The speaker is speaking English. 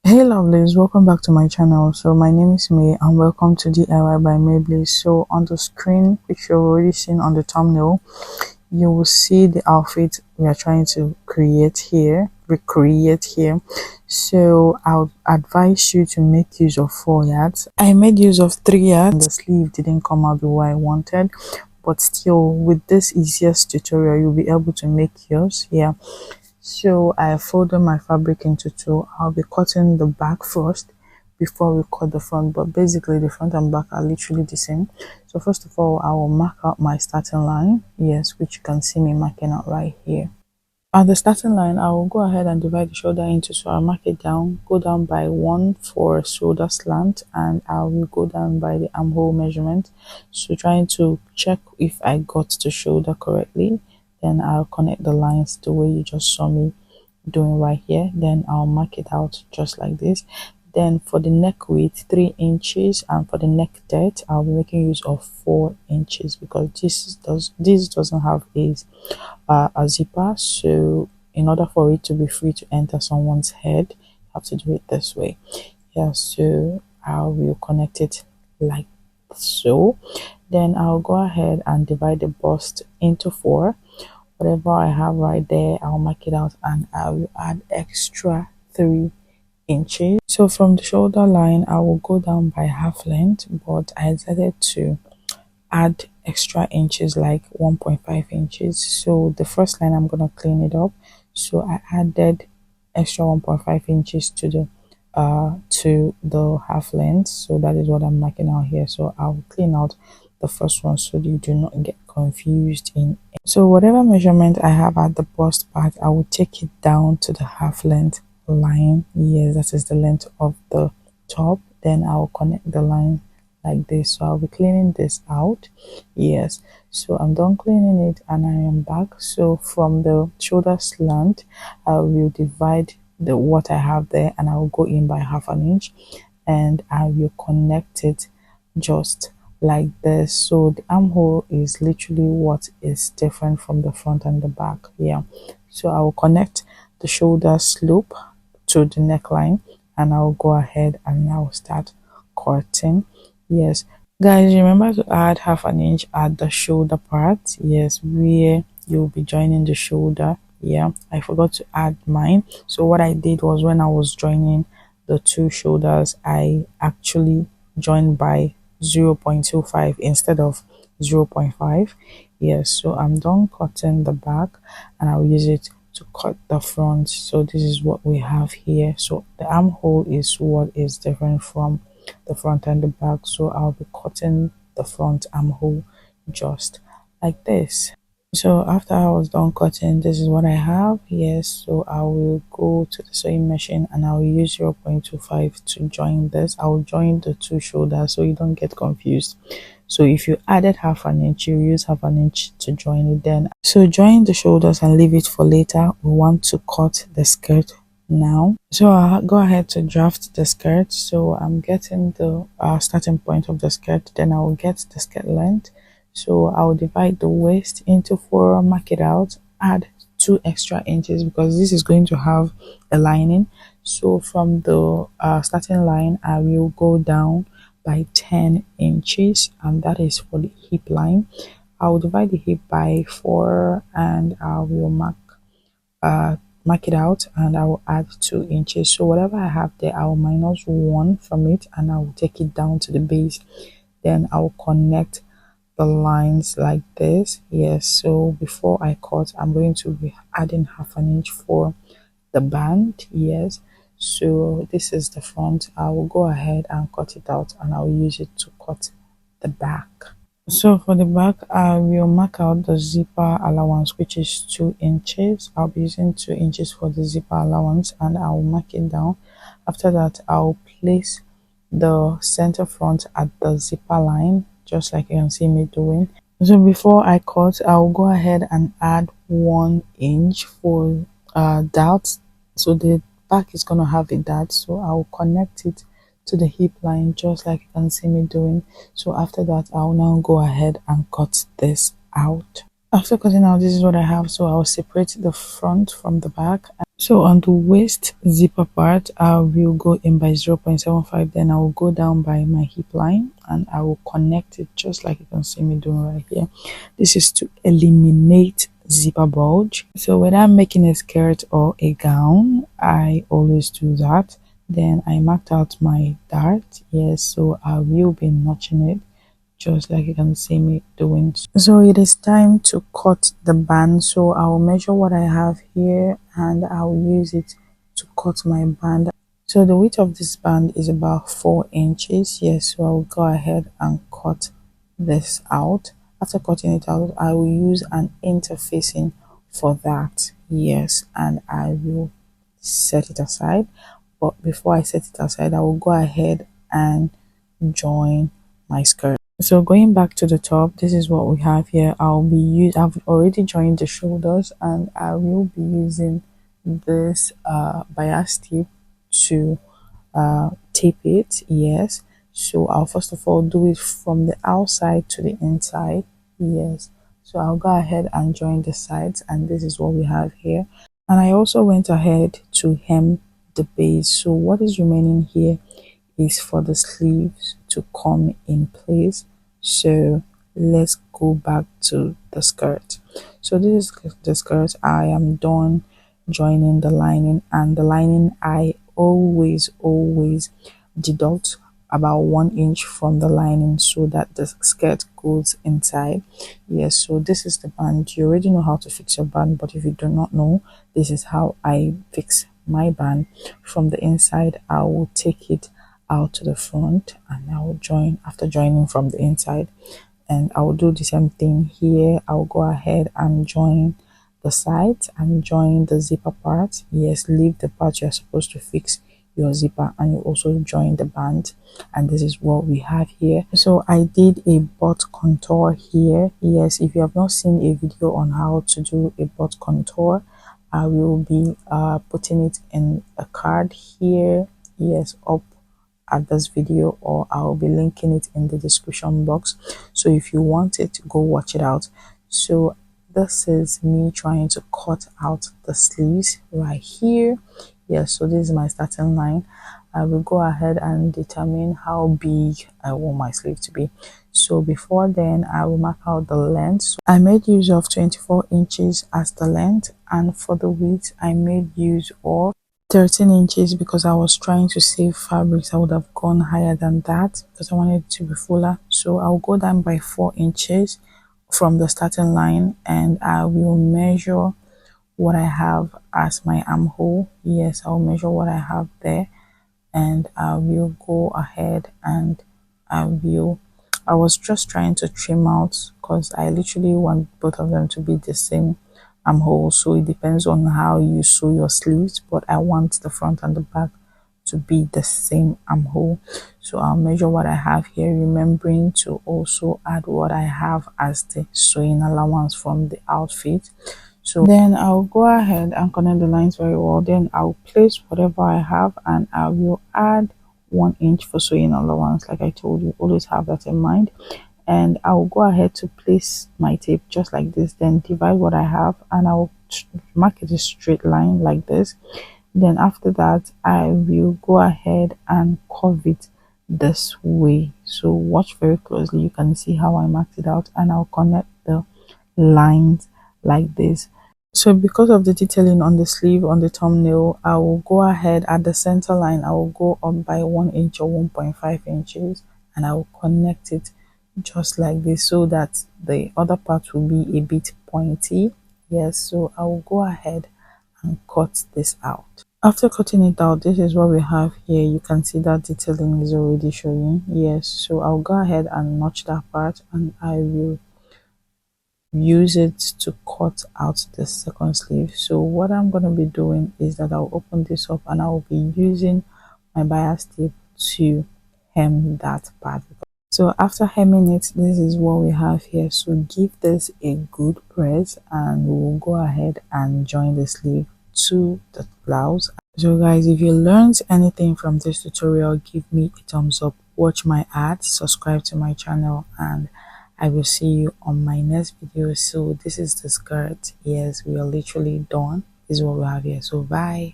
Hey lovelies, welcome back to my channel. So my name is May and welcome to DIY by Maybelline. So on the screen, which you've already seen on the thumbnail, you will see the outfit we are trying to recreate here. So I'll advise you to make use of 4 yards. I made use of 3 yards and the sleeve didn't come out the way I wanted, but still with this easiest tutorial you'll be able to make yours. Yeah, so I folded my fabric into two. I'll be cutting the back first before we cut the front, but basically the front and back are literally the same. So first of all, I will mark out my starting line, yes, which you can see me marking out right here. At the starting line, I will go ahead and divide the shoulder into, so I'll mark it down, go down by 1 for shoulder slant, and I will go down by the armhole measurement. So trying to check if I got the shoulder correctly, then I'll connect the lines the way you just saw me doing right here. Then I'll mark it out just like this. Then for the neck width, 3 inches, and for the neck depth, I'll be making use of 4 inches because this doesn't have a zipper. So in order for it to be free to enter someone's head, you have to do it this way. Yeah, so I will connect it like so. Then I'll go ahead and divide the bust into 4. Whatever I have right there, I'll mark it out and I will add extra 3 inches. So from the shoulder line, I will go down by half length, but I decided to add extra inches like 1.5 inches. So the first line I'm gonna clean it up, so I added extra 1.5 inches to the half length. So that is what I'm marking out here. So I'll clean out the first one so you do not get confused in. So whatever measurement I have at the bust part, I will take it down to the half length line. Yes, that is the length of the top. Then I will connect the line like this. So I'll be cleaning this out. Yes, so I'm done cleaning it and I am back. So from the shoulder slant, I will divide what I have there and I will go in by half an inch and I will connect it just like this. So the armhole is literally what is different from the front and the back. Yeah, so I will connect the shoulder slope to the neckline and I'll go ahead and I'll start cutting. Yes, guys, remember to add half an inch at the shoulder part. Yes, where you'll be joining the shoulder. Yeah, I forgot to add mine. So what I did was when I was joining the two shoulders, I actually joined by 0.25 instead of 0.5. Yes, so I'm done cutting the back and I'll use it to cut the front. So this is what we have here. So the armhole is what is different from the front and the back. So I'll be cutting the front armhole just like this. So after I was done cutting, this is what I have. Yes, so I will go to the sewing machine and I will use 0.25 to join this. I will join the two shoulders so you don't get confused. So if you added half an inch, you use half an inch to join it. Then so join the shoulders and leave it for later. We want to cut the skirt now. So I'll go ahead to draft the skirt. So I'm getting the starting point of the skirt, then I will get the skirt length. So I'll divide the waist into 4, mark it out, add 2 extra inches because this is going to have a lining. So from the starting line, I will go down by 10 inches and that is for the hip line. I will divide the hip by 4 and I will mark it out and I will add 2 inches. So whatever I have there, I will minus 1 from it and I will take it down to the base. Then I will connect the lines like this. Yes, so before I cut, I'm going to be adding half an inch for the band. Yes, so this is the front. I will go ahead and cut it out and I'll use it to cut the back. So for the back, I will mark out the zipper allowance, which is 2 inches. I'll be using 2 inches for the zipper allowance and I'll mark it down. After that, I'll place the center front at the zipper line, just like you can see me doing. So before I cut, I'll go ahead and add 1 inch for dart. So the back is gonna have a dart, so I'll connect it to the hip line just like you can see me doing. So after that, I'll now go ahead and cut this out. After cutting out, this is what I have. So I'll separate the front from the back. So on the waist zipper part, I will go in by 0.75, then I will go down by my hip line and I will connect it just like you can see me doing right here. This is to eliminate zipper bulge. So whether I'm making a skirt or a gown, I always do that. Then I marked out my dart. Yes, so I will be notching it just like you can see me doing. So it is time to cut the band. So I will measure what I have here and I will use it to cut my band. So the width of this band is about 4 inches. Yes, so I will go ahead and cut this out. After cutting it out, I will use an interfacing for that. Yes, and I will set it aside. But before I set it aside, I will go ahead and join my skirt. So going back to the top, this is what we have here. I've already joined the shoulders and I will be using this bias tip to tape it. Yes, so I'll first of all do it from the outside to the inside. Yes, so I'll go ahead and join the sides and this is what we have here. And I also went ahead to hem the base. So what is remaining here is for the sleeves to come in place. So let's go back to the skirt. So this is the skirt. I am done joining the lining, and the lining I always deduct about 1 inch from the lining so that the skirt goes inside. Yes, so this is the band. You already know how to fix your band, but if you do not know, this is how I fix my band. From the inside, I will take it out to the front and I will join after joining from the inside, and I will do the same thing here. I will go ahead and join the sides and join the zipper part. Yes, leave the part you're supposed to fix your zipper and you also join the band, and this is what we have here. So I did a butt contour here. Yes, if you have not seen a video on how to do a butt contour, I will be putting it in a card here. Yes, up at this video, or I'll be linking it in the description box. So if you want it, go watch it out. So this is me trying to cut out the sleeves right here. Yes, so this is my starting line. I will go ahead and determine how big I want my sleeve to be. So before then, I will mark out the length. So I made use of 24 inches as the length, and for the width I made use of 13 inches because I was trying to save fabrics. I would have gone higher than that because I wanted it to be fuller. So I'll go down by 4 inches from the starting line and I will measure what I have as my armhole. Yes, I'll measure what I have there and I will go ahead and I was just trying to trim out because I literally want both of them to be the same armhole. So it depends on how you sew your sleeves, but I want the front and the back to be the same armhole. So I'll measure what I have here, remembering to also add what I have as the sewing allowance from the outfit. So then I'll go ahead and connect the lines very well. Then I'll place whatever I have and I will add 1 inch for sewing allowance. Like I told you, always have that in mind. And I'll go ahead to place my tape just like this, then divide what I have and I'll mark it a straight line like this. Then after that I will go ahead and curve it this way. So watch very closely, you can see how I marked it out, and I'll connect the lines like this. So because of the detailing on the sleeve on the thumbnail, I will go ahead at the center line, I will go up by 1 inch or 1.5 inches and I will connect it just like this so that the other part will be a bit pointy. Yes, so I will go ahead and cut this out. After cutting it out, this is what we have here. You can see that detailing is already showing. Yes, so I'll go ahead and notch that part and I will use it to cut out the second sleeve. So what I'm going to be doing is that I'll open this up and I'll be using my bias tape to hem that part. So after hemming it, this is what we have here. So give this a good press and we'll go ahead and join the sleeve to the blouse. So guys, if you learned anything from this tutorial, give me a thumbs up, watch my ads, subscribe to my channel, and I will see you on my next video. So this is the skirt. Yes, we are literally done. This is what we have here. So bye.